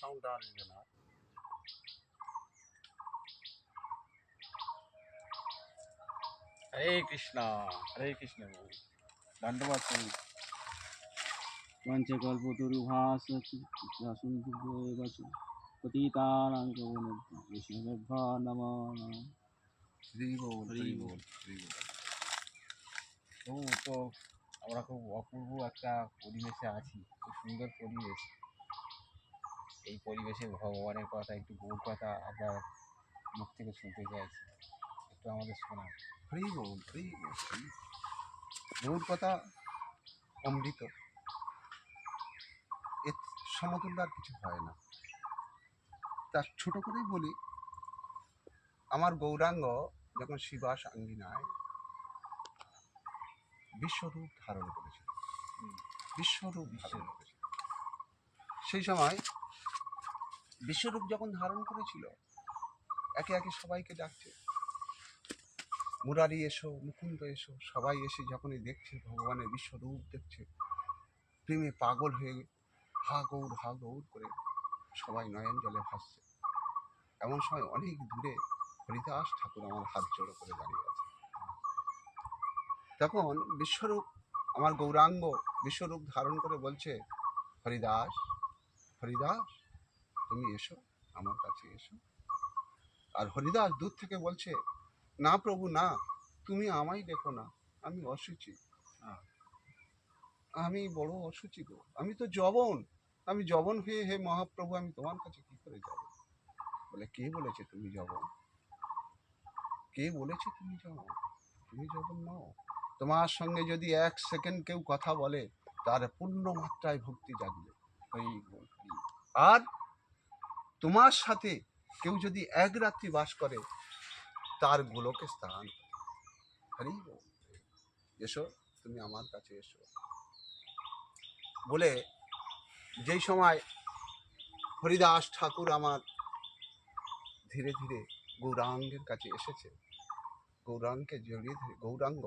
সাউন্ডটা আসবে না। হরে কৃষ্ণ, হরে কৃষ্ণ। দণ্ডবাদ করি। পঞ্চকল্পতরুভাস পতিতানাং বৈষ্ণবেভ্যো নমো নমঃ। হরি বল, হরি বল, হরি বল। তো আমরা খুব অপূর্ব একটা পরিবেশে আছি, খুব সুন্দর পরিবেশ। এই পরিবেশে ভগবানের কথা, একটু গৌর কথা আপনার মুখ থেকে শুনতে চাইছি, একটু আমাদের শোনা। হরি বল, হরি বল, হরি। গৌর কথা অমৃত, এর সমতুল্য আর কিছু হয় না। তার ছোট করেই বলি, আমার গৌরাঙ্গ যখন শিবাস আঙ্গিনায় বিশ্বরূপ ধারণ করেছিল, বিশ্বরূপ ধারণ করেছিল, সেই সময় বিশ্বরূপ যখন ধারণ করেছিল, একে একে সবাইকে ডাকছে, মুরারি এসো, মুকুন্দ এসো। সবাই এসে যখনই দেখছে ভগবানের বিশ্বরূপ দেখছে, প্রেমে পাগল হয়ে হা গৌর করে সবাই নয়ন জলে ভাসছে। এমন সময় অনেক দূরে হরিদাস ঠাকুর আমার হাত জোড়ো করে দাঁড়িয়ে আছে। তখন বিশ্বরূপ, আমার গৌরাঙ্গ বিশ্বরূপ ধারণ করে বলছে, হরিদাস, হরিদাস তুমি এসো, আমার কাছে এসো। আর হরিদাস দূর থেকে বলছে, না প্রভু না, তুমি আমায় দেখো না, আমি অসুচি, আমি বড় অসুচি গো, আমি তো যবন, আমি যবন হয়ে হে মহাপ্রভু আমি তোমার কাছে কি করে যাব? বলে, কে বলেছে তুমি যবন? কে বলেছে তুমি যবন? তুমি যবন নও। তোমার সঙ্গে যদি 1 সেকেন্ড কেউ কথা বলে, তার পূর্ণ মাত্রায় ভক্তি জাগবে। আর তোমার সাথে কেউ যদি 1 রাত্রি বাস করে, তার গোলকে স্থান। হরি বল, এসো তুমি আমার কাছে এসো। বলে যেই সময় হরিদাস ঠাকুর আমার ধীরে ধীরে গৌরাঙ্গের কাছে এসেছে, গৌরাঙ্গকে জড়িয়ে ধরে, গৌরাঙ্গ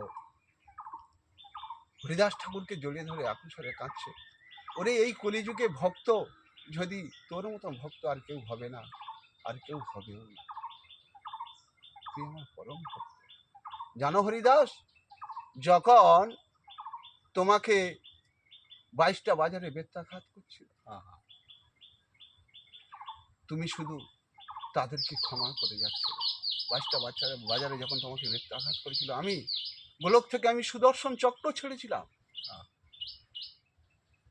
হরিদাস ঠাকুরকে জড়িয়ে ধরে আকুশরে কাঁদছে, ওরে এই কলিযুগে ভক্ত যদি তোর মতো ভক্ত আর কেউ হবে না, আর কেউ হবেও না, তুই আমার পরম ভক্ত। জানো হরিদাস, যখন তোমাকে 22টা বাজারে বেত্রাঘাত করছিল, তুমি শুধু তাদেরকে ক্ষমা করে যাচ্ছিলে। 22টা বাজারে যখন তোমাকে বেত্রাঘাত করেছিল, আমি গোলক থেকে আমি সুদর্শন চক্র ছেড়েছিলাম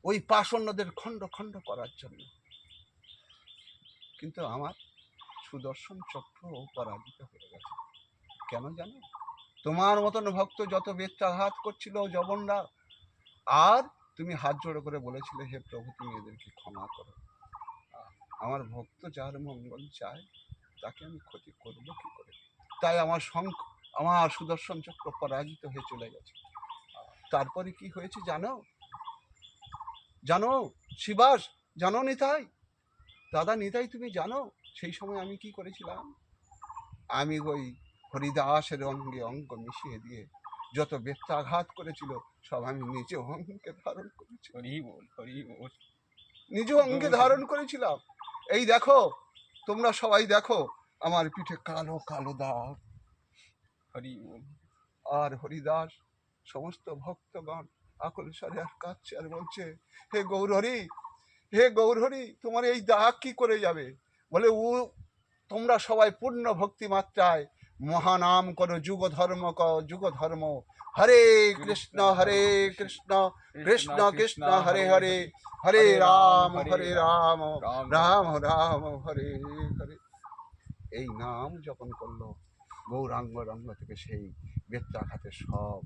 ওই পাষণ্যদের খণ্ড খণ্ড করার জন্য, কিন্তু আমার সুদর্শন চক্র পরাজিত হয়ে গেছে। কেন জানো? তোমার মতন ভক্ত যত বেত্রাঘাত করছিল যবনরা, আর তুমি হাত জোড়ো করে বলেছিলে, হে প্রভু তুমি এদেরকে ক্ষমা করো। আমার ভক্ত যার মঙ্গল চায়, তাকে আমি ক্ষতি করবো কি করে? তাই আমার সুদর্শন চক্র পরাজিত হয়ে চলে গেছে। তারপরে কি হয়েছে জানো? জানো শিবাস, জানো নিতাই, দাদা নিতাই তুমি জানো সেই সময় আমি কি করেছিলাম? আমি ওই হরিদাসের অঙ্গে অঙ্গ মিশিয়ে দিয়ে যত বেত্রাঘাত করেছিল, সব আমি নিজ অঙ্গে ধারণ করেছি। হরি বল, হরি বল। নিজ অঙ্গে ধারণ করেছিলাম। এই দেখো, তোমরা সবাই দেখো, আমার পিঠে কালো কালো দাগ। হরি বল। আর হরিদাস সমস্ত ভক্তগণ আকুল স্বরে আর কাঁদছে আর বলছে, হে গৌরহরি, হে গৌরহরি, তোমার এই দাগ কি করে যাবে? বলে, তোমরা সবাই পূর্ণ ভক্তি মাত্রায় মহানাম করো, যুগ ধর্ম করো, যুগ ধর্ম। হরে কৃষ্ণ হরে কৃষ্ণ, কৃষ্ণ কৃষ্ণ হরে হরে, হরে রাম রাম রাম হরে হরে। এই নাম যখন করলো, গৌরাঙ্গ রঙ্গ থেকে সেই বেত্রাঘাতে সব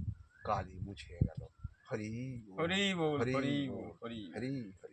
কালি মুছে গেল। হরি হরি বল, হরি হরি বল, বল, হরি হরি